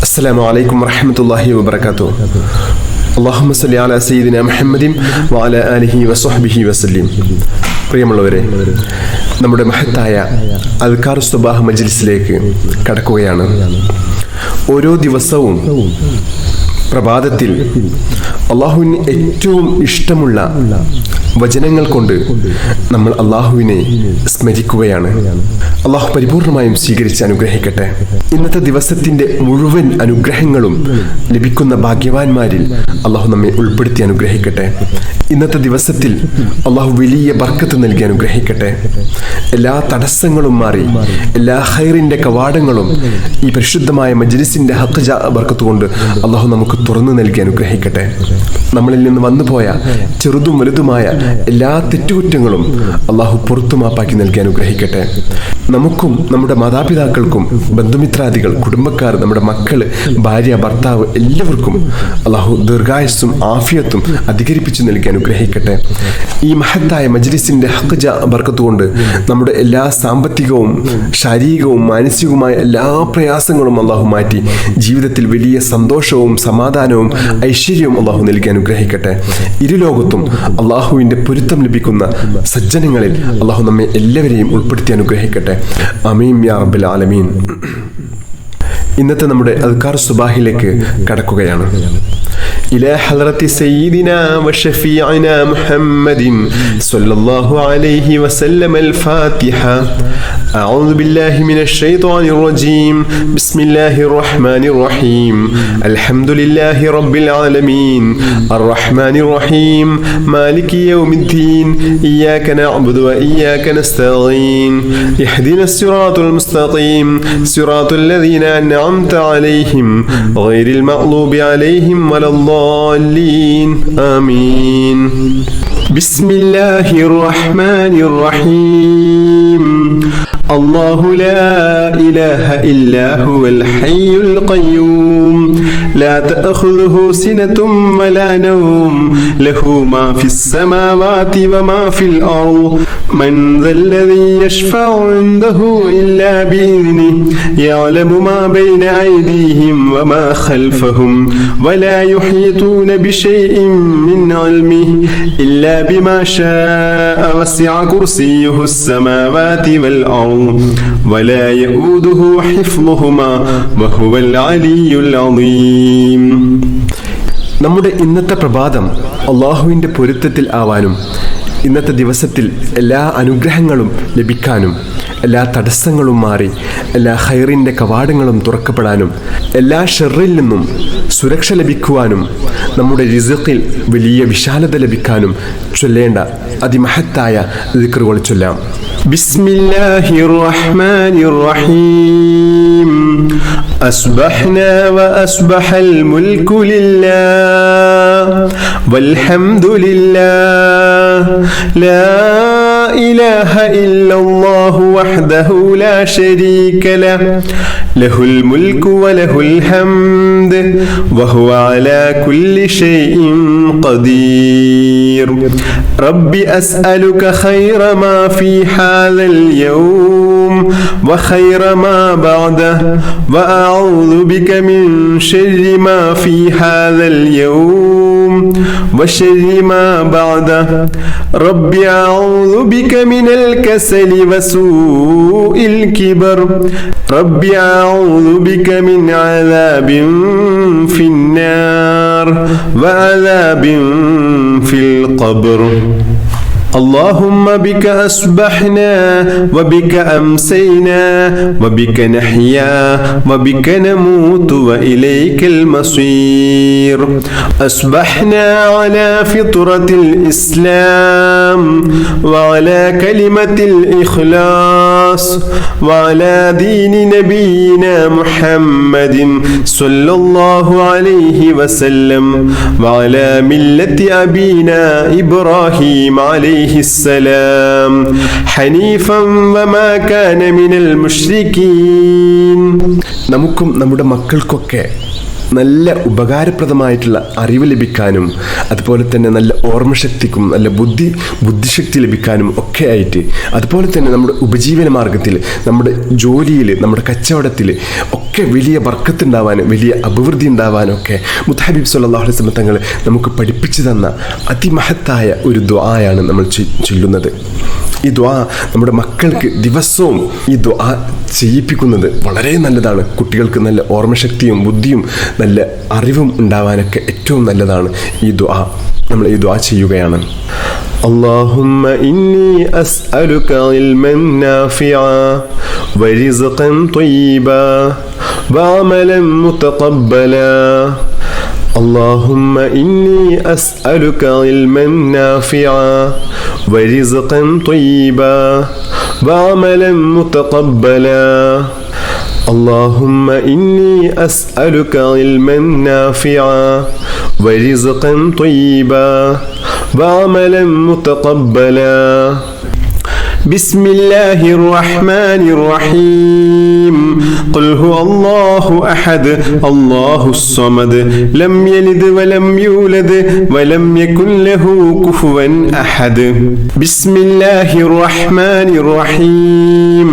അസ്സലാമു അലൈക്കും വറഹ്മത്തുള്ളാഹി വബറകാതുഹു. അല്ലാഹുമ്മ സ്വല്ലി അലാ സയ്യിദിനാ മുഹമ്മദിൻ വഅലാ ആലിഹി വസ്വഹ്ബിഹി വസല്ലം. പ്രിയമുള്ളവരെ, നമ്മുടെ മഹത്തായ അദ്കാർ സുബാഹ് മജ്ലിസിലേക്ക് കടക്കുകയാണ്. ഓരോ ദിവസവും പ്രഭാതത്തിൽ അള്ളാഹുവിന് ഏറ്റവും ഇഷ്ടമുള്ള വചനങ്ങൾ കൊണ്ട് നമ്മൾ അള്ളാഹുവിനെ സ്മരിക്കുകയാണ്. അള്ളാഹു പരിപൂർണമായും സ്വീകരിച്ച് അനുഗ്രഹിക്കട്ടെ. ഇന്നത്തെ ദിവസത്തിന്റെ മുഴുവൻ അനുഗ്രഹങ്ങളും ലഭിക്കുന്ന ഭാഗ്യവാന്മാരിൽ അള്ളാഹു നമ്മെ ഉൾപ്പെടുത്തി അനുഗ്രഹിക്കട്ടെ. ഇന്നത്തെ ദിവസത്തിൽ അള്ളാഹു വലിയ ബർക്കത്ത് നൽകി അനുഗ്രഹിക്കട്ടെ. എല്ലാ തടസ്സങ്ങളും മാറി എല്ലാ ഖൈറിന്റെ കവാടങ്ങളും ഈ പരിശുദ്ധമായ മജ്ലിസിന്റെ ഹഖ് ബർക്കത്ത് കൊണ്ട് അള്ളാഹു നമുക്ക് തുറന്നു നൽകി അനുഗ്രഹിക്കട്ടെ. നമ്മളിൽ നിന്ന് വന്നുപോയ ചെറുതും വലുതുമായ എല്ലാ തെറ്റുകുറ്റങ്ങളും അള്ളാഹു പുറത്തു മാപ്പാക്കി നൽകി അനുഗ്രഹിക്കട്ടെ. നമുക്കും നമ്മുടെ മാതാപിതാക്കൾക്കും ബന്ധുമിത്രാദികൾ, കുടുംബക്കാർ, നമ്മുടെ മക്കള്, ഭാര്യ, ഭർത്താവ് എല്ലാവർക്കും അള്ളാഹു ദീർഘായുസ്സും ആഫിയത്തും അധികരിപ്പിച്ചു നൽകി അനുഗ്രഹിക്കട്ടെ. ഈ മഹത്തായ മജ്ലിസിന്റെ ഹഖ് ബർക്കത്ത് കൊണ്ട് നമ്മുടെ എല്ലാ സാമ്പത്തികവും ശാരീരികവും മാനസികവുമായ എല്ലാ പ്രയാസങ്ങളും അള്ളാഹു മാറ്റി ജീവിതത്തിൽ വലിയ സന്തോഷവും സമാധാനവും ഐശ്വര്യവും അള്ളാഹു നൽകി അനുഗ്രഹിക്കട്ടെ. ഇരുലോകത്തും അള്ളാഹുവിന്റെ പൊരുത്തം ലഭിക്കുന്ന സജ്ജനങ്ങളിൽ അള്ളാഹു നമ്മെ എല്ലാവരെയും ഉൾപ്പെടുത്തി അനുഗ്രഹിക്കട്ടെ. ആമീൻ യാ റബ്ബൽ ആലമീൻ. ഇന്നത്തെ നമ്മുടെ അദ്കാർ സുബാഹിലേക്ക് കടക്കുകയാണ്. إلى حضرة سيدنا وشفيعنا محمد صلى الله عليه وسلم الفاتحة. أعوذ بالله من الشيطان الرجيم. بسم الله الرحمن الرحيم. الحمد لله رب العالمين الرحمن الرحيم مالك يوم الدين إياك نعبد وإياك نستعين اهدنا الصراط المستقيم صراط الذين أنعمت عليهم غير المغضوب عليهم ولا الضالين آمين. بسم الله الرحمن الرحيم. الله لا إله إلا هو الحي القيوم لا تأخذه سنة ولا نوم له ما في السماوات وما في الأرض من ذا الذي يشفع عنده إلا بإذنه يعلم ما بين أيديهم وما خلفهم ولا يحيطون بشيء من علمه إلا بما شاء وسع كرسيه السماوات والأرض ولا يؤوده حفظهما وهو العلي العظيم. നമ്മുടെ ഇന്നത്തെ പ്രഭാതം അള്ളാഹുവിൻ്റെ പൊരുത്തത്തിൽ ആവാനും ഇന്നത്തെ ദിവസത്തിൽ എല്ലാ അനുഗ്രഹങ്ങളും ലഭിക്കാനും എല്ലാ തടസ്സങ്ങളും മാറി എല്ലാ ഖൈറിൻ്റെ കവാടങ്ങളും തുറക്കപ്പെടാനും എല്ലാ ഷർറിൽ നിന്നും സുരക്ഷ ലഭിക്കുവാനും നമ്മുടെ റിസ്ഖിൽ വലിയ വിശാലത ലഭിക്കാനും ചൊല്ലേണ്ട അതിമഹത്തായ ദിക്റുകൾ ചൊല്ലാം. ബിസ്മില്ലാഹിർ റഹ്മാനിർ റഹീം. അസ്ബഹ്നാ വഅസ്ബഹൽ മുൽക്കു ലില്ലാഹ് വൽഹംദുലില്ലാഹ് ലാ ഇലാഹ ഇല്ലല്ലാഹു വഹ്ദഹു ലാ ശരീക ലഹു ലഹുൽ മുൽക്കു വലഹുൽ ഹംദ് വഹുവ അലാ കുല്ലി ഷൈഇൻ ഖദീർ. റബ്ബി അസ്അലുക ഖൈറ മാ ഫീ ഹാദൽ യൗം വഖൈറ മാ ബഅദഹു വഅഊദു ബിക മിൻ ശർരി മാ ഫീ ഹാദൽ യൗം വശർരി മാ ബഅദഹു. റബ്ബി അഊദു ബിക മിനൽ കസലി വസൂഇൽ കിബർ. റബ്ബി അഊദു ബിക മിൻ അദാബിൻ ഫിന്നാർ വഅദാബിൻ ഫിൽ ഖബ്ർ. اللهم بك أصبحنا وبك أمسينا وبك نحيا وبك نموت وإليك المصير. أصبحنا على فطرة الإسلام وعلى كلمة الإخلاص وعلى دين نبينا محمد صلى الله عليه وسلم وعلى ملة أبينا إبراهيم عليه السلام حنيفا وما كان من المشركين. നമുക്കും നമ്മുടെ മക്കൾക്കൊക്കെ നല്ല ഉപകാരപ്രദമായിട്ടുള്ള അറിവ് ലഭിക്കാനും അതുപോലെ തന്നെ നല്ല ഓർമ്മശക്തിക്കും നല്ല ബുദ്ധിശക്തി ലഭിക്കാനും ഒക്കെ ആയിട്ട്, അതുപോലെ തന്നെ നമ്മുടെ ഉപജീവന മാർഗത്തിൽ, നമ്മുടെ ജോലിയിൽ, നമ്മുടെ കച്ചവടത്തിൽ ഒക്കെ വലിയ ബർക്കത്തുണ്ടാവാനും വലിയ അഭിവൃദ്ധി ഉണ്ടാവാനും ഒക്കെ മുത്ത് ഹബീബ് സല്ലല്ലാഹു അലൈഹി വസല്ലം തങ്ങൾ നമുക്ക് പഠിപ്പിച്ചു തന്ന അതിമഹത്തായ ഒരു ദുആയാണ് നമ്മൾ ചൊല്ലുന്നത്. ഈ ദുആ നമ്മുടെ മക്കൾക്ക് ദിവസവും ഈ ദുആ ചെയ്യിപ്പിക്കുന്നത് വളരെ നല്ലതാണ്. കുട്ടികൾക്ക് നല്ല ഓർമ്മശക്തിയും ബുദ്ധിയും നല്ല അറിവും ഉണ്ടാവാനൊക്കെ ഏറ്റവും നല്ലതാണ് ഈ ദുആ. നമ്മൾ ഈ ദുആ ചെയ്യുകയാണ്. اللهم إني أسألك علما نافعا ورزقا طيبا وعملا متقبلا. اللهم إني أسألك علما نافعا ورزقا طيبا وعملا متقبلا. اللهم إني أسألك علما نافعا ورزقا طيبا وعملا متقبلا. بسم الله الرحمن الرحيم. قل هو الله أحد الله الصمد لم يلد ولم يولد ولم يكن له كفوا أحد. بسم الله الرحمن الرحيم.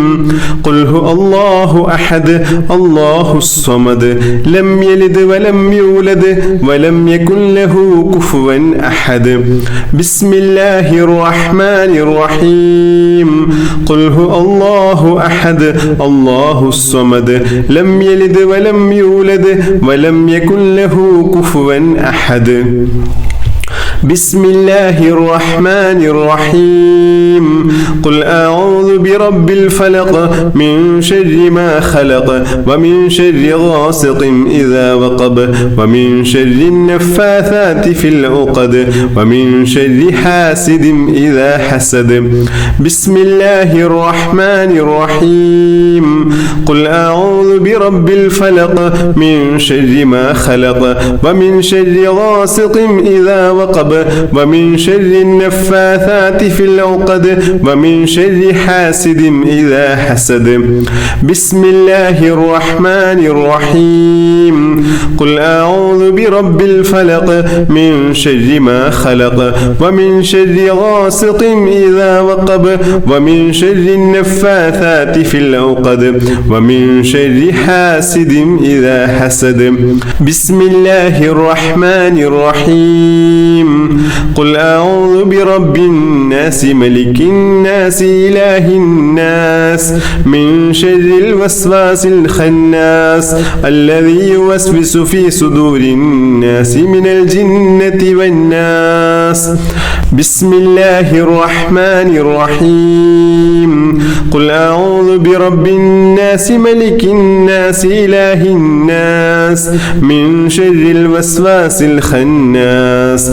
قل هو الله أحد الله الصمد لم يلد ولم يولد ولم يكن له كفوا أحد. بسم الله الرحمن الرحيم. قل هو الله أحد الله الصمد لم يلد ولم يولد ولم يكن له كفوا أحد. بسم الله الرحمن الرحيم. قل أعوذ برب الفلق من شر ما خلق ومن شر غاسق إذا وقب ومن شر النفاثات في العقد ومن شر حاسد إذا حسد. بسم الله الرحمن الرحيم. قل أعوذ برب الفلق من شر ما خلق ومن شر غاسق إذا وقب ومن شر النفاثات في العقد ومن شر حاسد إذا حسد. بسم الله الرحمن الرحيم. قل أعوذ برب الفلق من شر ما خلق ومن شر غاسق إذا وقب ومن شر النفاثات في العقد ومن شر حاسد إذا حسد. بسم الله الرحمن الرحيم. قل أعوذ برب الناس ملك الناس إله الناس من شر الوسواس الخناس الذي يوسوس في صدور الناس من الجنة والناس. بسم الله الرحمن الرحيم. قل أعوذ برب الناس ملك الناس إله الناس من شر الوسواس الخناس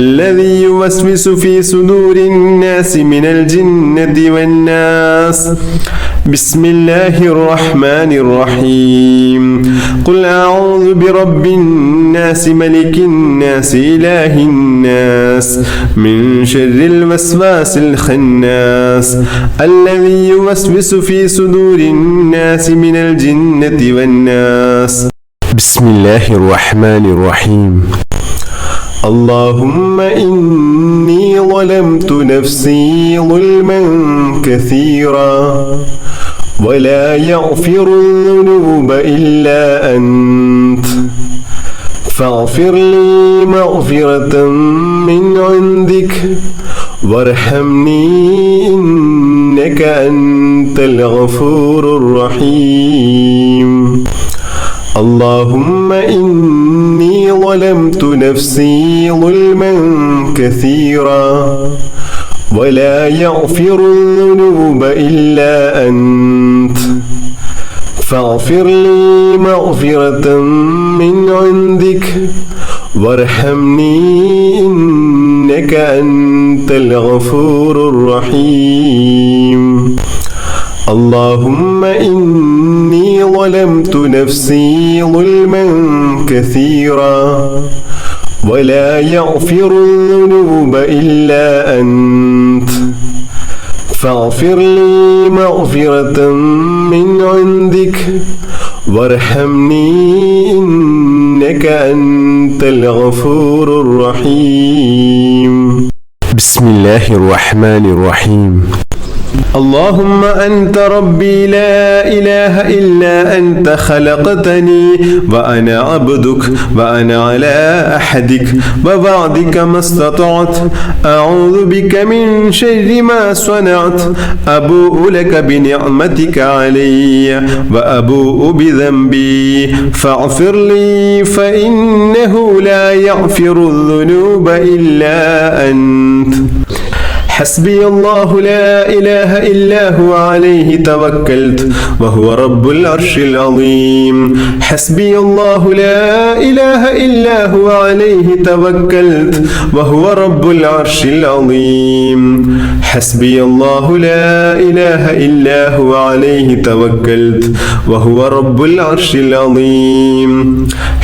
الذي يوسوس في صدور الناس من الجنة والناس. بسم الله الرحمن الرحيم. قل أعوذ برب الناس ملك الناس إله الناس من شر الوسواس الخناس الذي يوسوس في صدور الناس من الجنة والناس. بسم الله الرحمن الرحيم. اللهم إني ظلمت نفسي ظلما كثيرا ولا يغفر الذنوب إلا أنت فاغفر لي مغفرة من عندك وارحمني إنك أنت الغفور الرحيم. اللهم إني ظلمت نفسي ظلما كثيرا ولا يغفر الذنوب إلا أنت فاغفر لي مغفرة من عندك وارحمني إنك أنت الغفور الرحيم. اللهم إني ظلمت نفسي ظلما كثيرا ولا يغفر الذنوب إلا أنت فاغفر لي مغفرة من عندك وارحمني إنك إنك أنت الغفور الرحيم. بسم الله الرحمن الرحيم. اللهم أنت ربي لا إله إلا أنت خلقتني وأنا عبدك وأنا على أحدك ووعدك ما استطعت أعوذ بك من شر ما صنعت أبوء لك بنعمتك علي وأبوء بذنبي فاغفر لي فإنه لا يغفر الذنوب إلا أنت. حسبي الله لا إله إلا هو عليه توكلت وهو رب العرش العظيم. حسبي الله لا إله إلا هو عليه توكلت وهو رب العرش العظيم. حسبي الله لا إله إلا هو عليه توكلت وهو رب العرش العظيم.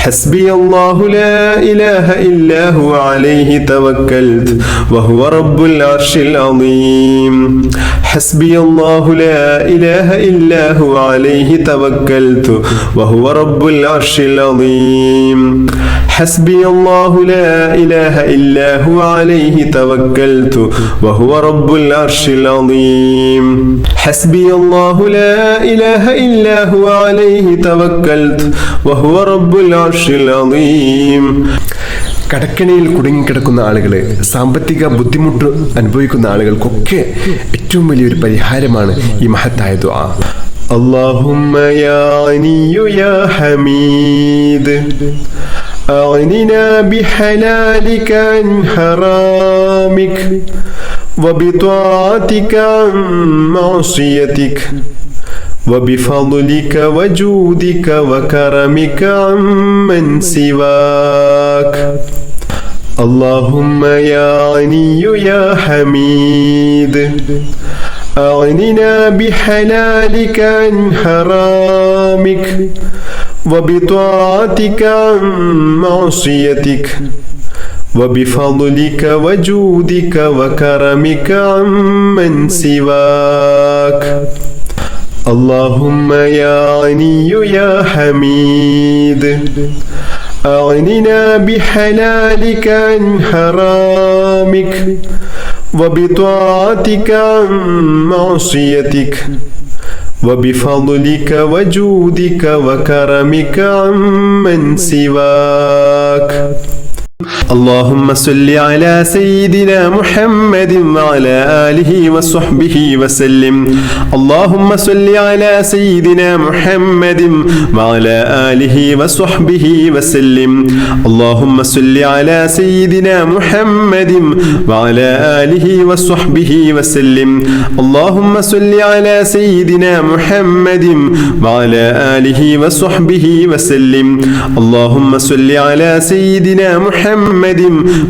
حسبي الله لا إله إلا هو عليه توكلت وهو رب العرش العظيم. حسبي الله لا إله إلا هو عليه توكلت وهو رب العرش العظيم. حسبي الله لا إله إلا هو عليه توكلت وهو رب العرش العظيم. حسبي الله لا إله إلا هو عليه توكلت وهو رب العرش العظيم. കടക്കണിയിൽ കുടുങ്ങിക്കിടക്കുന്ന ആളുകൾ, സാമ്പത്തിക ബുദ്ധിമുട്ട് അനുഭവിക്കുന്ന ആളുകൾക്കൊക്കെ ഏറ്റവും വലിയൊരു പരിഹാരമാണ് ഈ മഹത്തായ ദുആ. اللهم يا غني يا حميد أغننا بحلالك عن حرامك وبطاعتك عن معصيتك وبفضلك وجودك وكرمك عمن سواك. اللهم يا غني يا حميد أغننا بحلالك عن حرامك وبطاعتك عن معصيتك وبفضلك وجودك وكرمك عمن سواك. اللهم يا غني يا حميد أغننا بحلالك عن حرامك وبطاعتك عن معصيتك وبفضلك وجودك وكرمك عمن سواك. اللهم صل على سيدنا محمد وعلى آله وصحبه وسلم. اللهم صل على سيدنا محمد وعلى آله وصحبه وسلم. اللهم صل على سيدنا محمد وعلى آله وصحبه وسلم. اللهم صل على سيدنا محمد وعلى آله وصحبه وسلم. اللهم صل على سيدنا محمد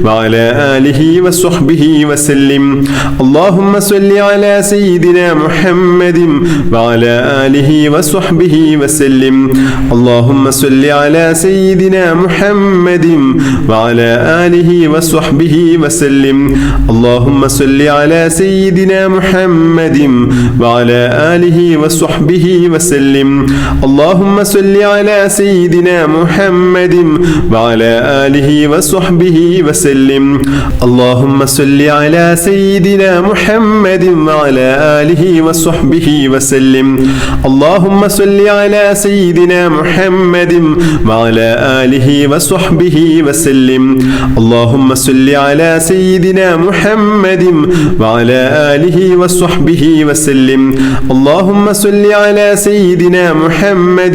وعلى آله وصحبه وسلم. اللهم صل على سيدنا محمد وعلى آله وصحبه وسلم. اللهم صل على سيدنا محمد وعلى آله وصحبه وسلم. اللهم صل على سيدنا محمد وعلى آله وصحبه وسلم. اللهم صل على سيدنا محمد وعلى آله وصحبه وسلم. اللهم صل على سيدنا محمد وعلى آله وصحبه وسلم. اللهم صل على سيدنا محمد وعلى آله وصحبه وسلم. اللهم صل على سيدنا محمد وعلى آله وصحبه وسلم. اللهم صل على سيدنا محمد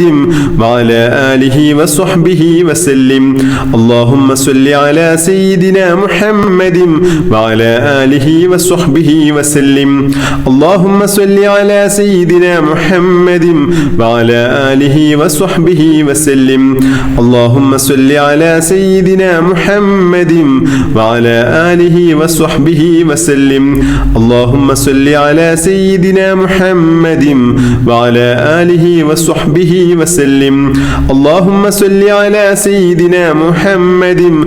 وعلى آله وصحبه وسلم. اللهم صل على سيدنا محمد وعلى آله وصحبه وسلم. اللهم صل على سيدنا محمد وعلى آله وصحبه وسلم. اللهم صل على سيدنا محمد وعلى آله وصحبه وسلم. اللهم صل على سيدنا محمد وعلى آله وصحبه وسلم. اللهم صل على سيدنا محمد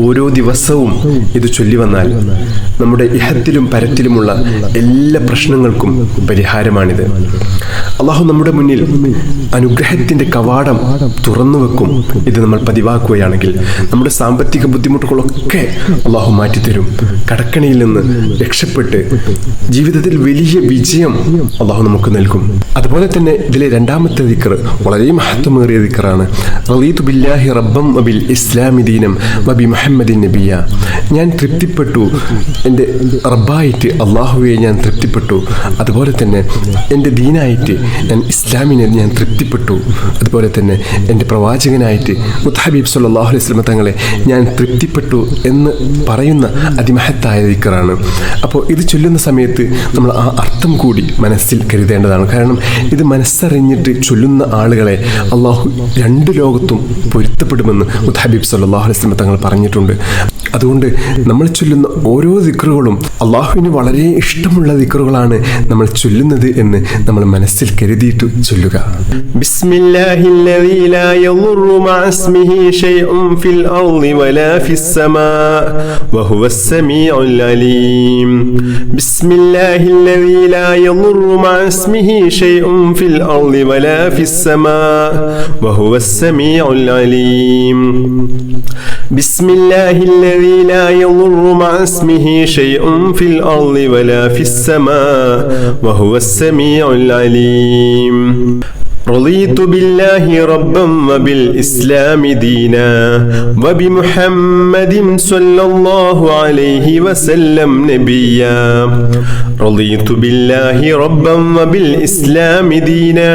ഓരോ ദിവസവും ഇത് ചൊല്ലി വന്നാൽ നമ്മുടെ ഇഹത്തിലും പരത്തിലുമുള്ള എല്ലാ പ്രശ്നങ്ങൾക്കും പരിഹാരമാണിത്. അള്ളാഹു നമ്മുടെ മുന്നിൽ അനുഗ്രഹത്തിന്റെ കവാടം തുറന്നു വെക്കും. ഇത് നമ്മൾ പതിവാക്കുകയാണെങ്കിൽ നമ്മുടെ സാമ്പത്തിക ബുദ്ധിമുട്ടുകളൊക്കെ അള്ളാഹു മാറ്റിത്തരും. കടക്കണിയിൽ നിന്ന് രക്ഷപ്പെട്ട് ജീവിതത്തിൽ വലിയ വിജയം അള്ളാഹു നമുക്ക് നൽകും. അതുപോലെ തന്നെ ഇതിലെ രണ്ടാമത്തെ ദിക്ർ വളരെ മഹത്വമേറിയ ദിക്റാണ്. റളീതു ബില്ലാഹി റബ്ബൻ വബിൽ ഇസ്ലാമി ദീനം വബി മുഹമ്മദിൻ നബിയ. ഞാൻ തൃപ്തിപ്പെട്ടു, എൻ്റെ റബ്ബായിട്ട് അള്ളാഹുവെ ഞാൻ തൃപ്തിപ്പെട്ടു. അതുപോലെ തന്നെ എൻ്റെ ദീനായിട്ട് ഞാൻ ഇസ്ലാമിനെ ഞാൻ തൃപ്തിപ്പെട്ടു. അതുപോലെ തന്നെ എൻ്റെ പ്രവാചകനായിട്ട് മുത്തഹബീബ് സല്ലല്ലാഹു അലൈഹി വസല്ലം തങ്ങളെ ഞാൻ തൃപ്തിപ്പെട്ടു എന്ന് പറയുന്ന അതിമഹത്തായ ദിക്റാണ്. അപ്പോൾ ഇത് ചൊല്ലുന്ന സമയത്ത് നമ്മൾ ആ അർത്ഥം കൂടി മനസ്സിൽ കരുതേണ്ടതാണ്. കാരണം ഇത് മനസ്സറിഞ്ഞിട്ട് ചൊല്ലുന്ന ആളുകളെ അള്ളാഹു രണ്ട് ലോകത്തും പൊരുത്തപ്പെടുമെന്ന് മുത്തഹബീബ് സല്ലല്ലാഹു അലൈഹി വസല്ലം തങ്ങൾ പറഞ്ഞിട്ടുണ്ട്. അതുകൊണ്ട് നമ്മൾ ചൊല്ലുന്ന ഓരോ ദിക്റുകളും അള്ളാഹുവിന് വളരെ ഇഷ്ടമുള്ള ദിക്റുകളാണ് നമ്മൾ ചൊല്ലുന്നത് എന്ന് നമ്മൾ മനസ്സിൽ കരുതിയിട്ട് ചൊല്ലുക. ബിസ്മില്ലാഹില്ലദീ ലാ യദുറു മഅ ഇസ്മിഹി ശൈഉൻ ഫിൽ അർളി വലാ ഫിസ് സമാ വഹുവസ് സമീഉൽ അലീം. ബിസ്മില്ലാഹില്ലദീ ലാ യദുറു മഅ ഇസ്മിഹി ശൈഉൻ ഫിൽ അർളി വലാ ഫിസ് സമാ വഹുവസ് സമീഉൽ അലീം. ബിസ്മില്ലാഹില്ലദീ ലാ യദുറു മഅ ഇസ്മിഹി ശൈഉൻ ഫിൽ അർളി വലാ ഫിസ് സമാ വഹുവസ് സമീഉൽ അലീം. رضيت بالله ربا وبالإسلام دينا وبمحمد صلى الله عليه وسلم نبيا. رضيت بالله ربا وبالإسلام دينا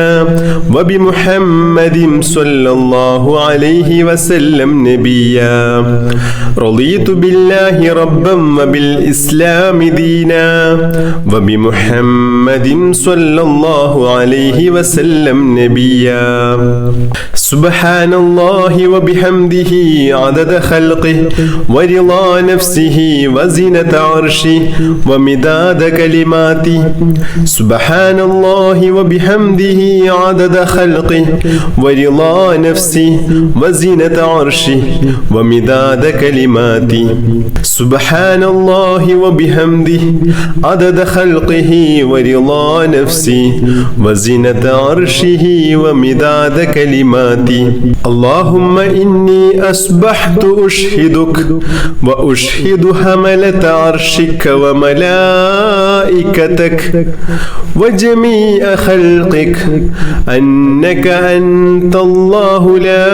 وبمحمد صلى الله عليه وسلم نبيا. رضيت بالله ربا وبالإسلام دينا وبمحمد صلى الله عليه وسلم نبيا. سبحان الله وبحمده عدد خلقه ورضا نفسه وزنة عرشه ومداد كلماته. سبحان الله وبحمده عدد خلقه ورضا نفسه وزنة عرشه ومداد كلماته. سبحان الله وبحمده عدد خلقه ورضا نفسه وزنة عرشه ومداد كلماتي. اللهم إني أصبحت أشهدك وأشهد حملة عرشك وملائكتك وجميع خلقك أنك أنت الله لا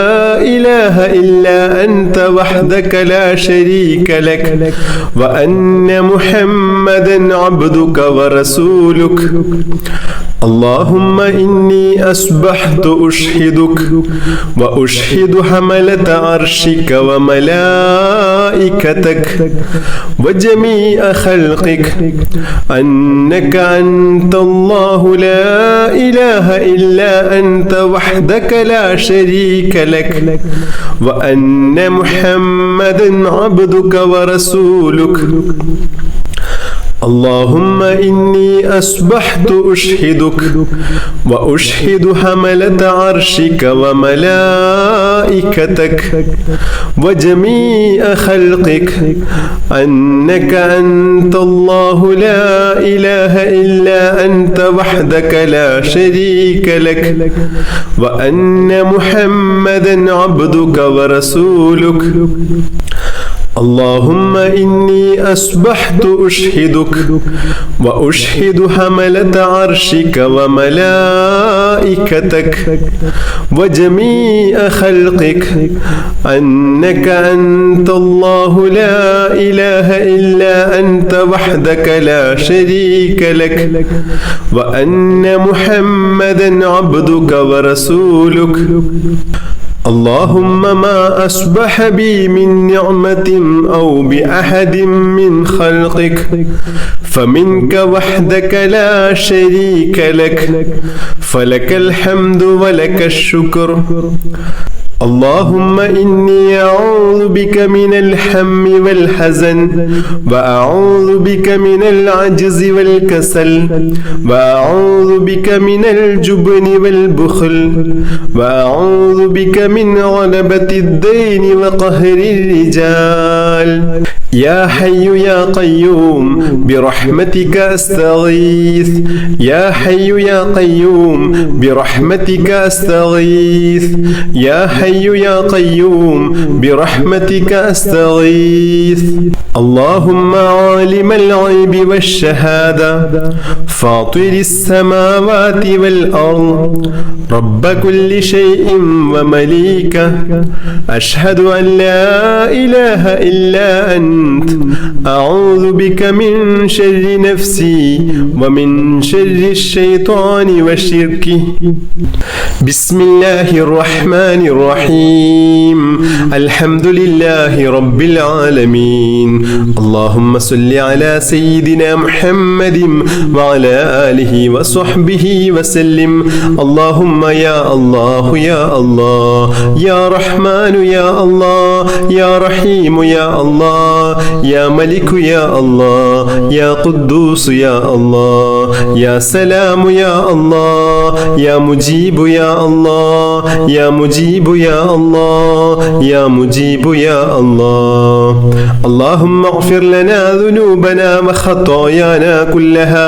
إله إلا أنت وحدك لا شريك لك وأن محمدا عبدك ورسولك. اللهم إني أصبحت أشهدك وأشهد حملة عرشك وملائكتك وجميع خلقك أنك أنت الله لا إله إلا أنت وحدك لا شريك لك وأن محمدا عبدك ورسولك. اللهم إني أصبحت أشهدك وأشهد حملة عرشك وملائكتك وجميع خلقك أنك أنت الله لا إله إلا أنت وحدك لا شريك لك وأن محمدا عبدك ورسولك. اللهم إني أصبحت أشهدك وأشهد حملة عرشك وملائكتك وجميع خلقك أنك أنت الله لا إله إلا أنت وحدك لا شريك لك وأن محمدا عبدك ورسولك. اللهم ما أصبح بي من نعمة أو بأحد من خلقك فمنك وحدك لا شريك لك فلك الحمد ولك الشكر. اللهم إني أعوذ بك من الهم والحزن وأعوذ بك من العجز والكسل وأعوذ بك من الجبن والبخل وأعوذ بك من غلبة الدين وقهر الرجال يا حي يا قيوم برحمتك أستغيث يا حي يا قيوم برحمتك أستغيث يا حي يا قيوم برحمتك أستغيث اللهم عالم الغيب والشهادة فاطر السماوات والأرض رب كل شيء ومليكه أشهد أن لا إله إلا أنت أعوذ بك من شر نفسي ومن شر الشيطان وشركه بسم الله الرحمن الرحيم الحمد لله رب العالمين اللهم صل على سيدنا محمد وعلى آله وصحبه وسلم اللهم يا الله يا الله يا رحمن يا الله يا رحيم يا الله يا ملك يا الله يا قدوس يا الله يا سلام يا الله يا مجيب يا الله يا مجيب يا الله يا مجيب يا الله اللهم اغفر لنا ذنوبنا وخطايانا كلها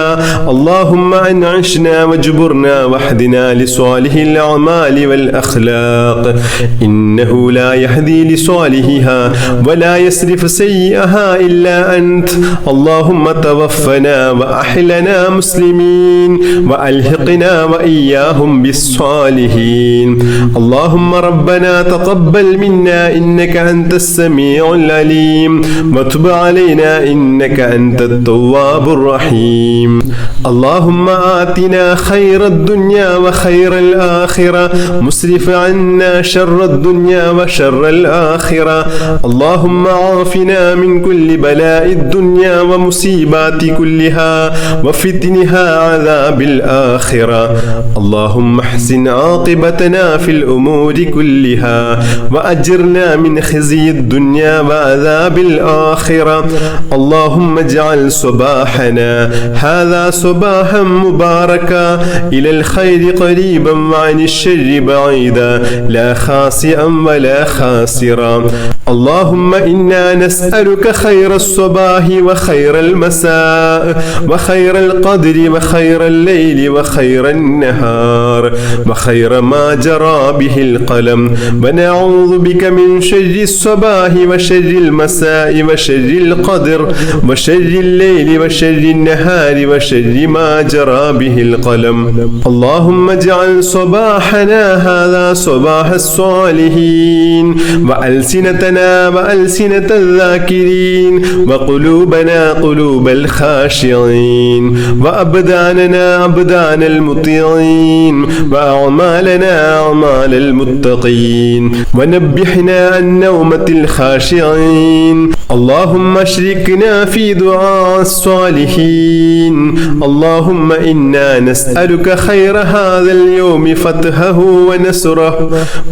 اللهم أنعشنا واجبرنا واهدنا لصالح الأعمال والأخلاق إنه لا يهدي لصالحها ولا يصرف سيئها إلا أنت اللهم توفنا وأحلنا مسلمين وألحقنا وإياهم بالصالحين اللهم ربنا تقبل منا إنك أنت السميع العليم وتب علينا إنك أنت التواب الرحيم اللهم آتنا خير الدنيا وخير الآخرة مسرف عنا شر الدنيا وشر الآخرة اللهم عافنا من كل بلاء الدنيا ومصيبات كلها وفتنها عذاب الآخرة اللهم احسن عاقبتنا في الأمور كلها وأجرنا من خزي الدنيا وعذاب الآخرة اللهم اجعل صباحنا هذا صباحا مباركا إلى الخير قريبا وعن الشر بعيدا لا خاسئا ولا خاسرا اللهم إنا نسألك خير الصباح وخير المساء وخير القدر وخير الليل وخير النهار وخير ما جرى به القلم ونعوذ بك من شر الصباح وشر المساء وشر القدر وشر الليل وشر النهار وشر ما جرى به القلم اللهم اجعل صباحنا هذا صباح الصالحين وألسنتنا وألسنة الذاكرين وقلوبنا قلوب الخاشعين وأبداننا أبدان المطيعين وأعمالنا أعمال المتقين ونبحنا عن نومة الخاشعين اللهم اشركنا في دعاء الصالحين اللهم إنا نسألك خير هذا اليوم فتحه ونصره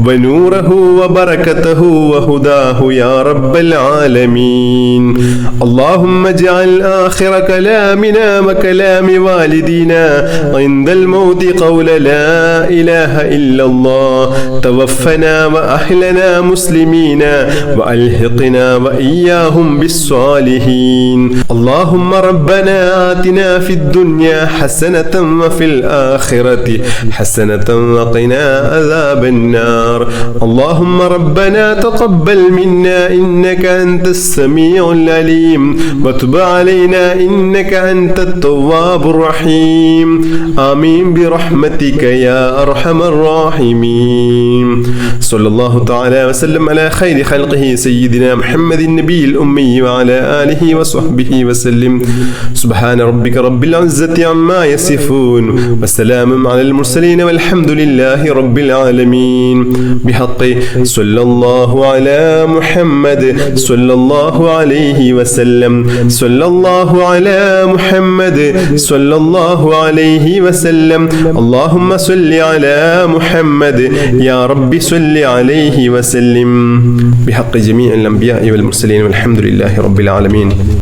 ونوره وبركته وهداه يا رب العالمين اللهم اجعل آخر كلامنا وكلام والدينا عند الموت قول لا إله إلا الله توفنا وأحلنا مسلمين وألحقنا وإياهم بالصالحين اللهم ربنا آتنا في الدنيا حسنة وفي الآخرة حسنة وقنا عذاب النار اللهم ربنا تقبل منا إنك أنت السميع العليم وتب علينا إنك أنت التواب الرحيم آمين برحمتك يا أرحم الراحمين صلى الله تعالى وسلم على خير خلقه سيدنا محمد النبي الأمي وعلى آله وصحبه وسلم سبحان ربك رب العزة عما يصفون وسلام على المرسلين والحمد لله رب العالمين بحق صلى الله على محمد صلى الله عليه وسلم صلى الله على محمد صلى الله عليه وسلم اللهم صل على محمد يا رب صل عليه وسلم بحق جميع الأنبياء والمرسلين والحمد لله رب العالمين.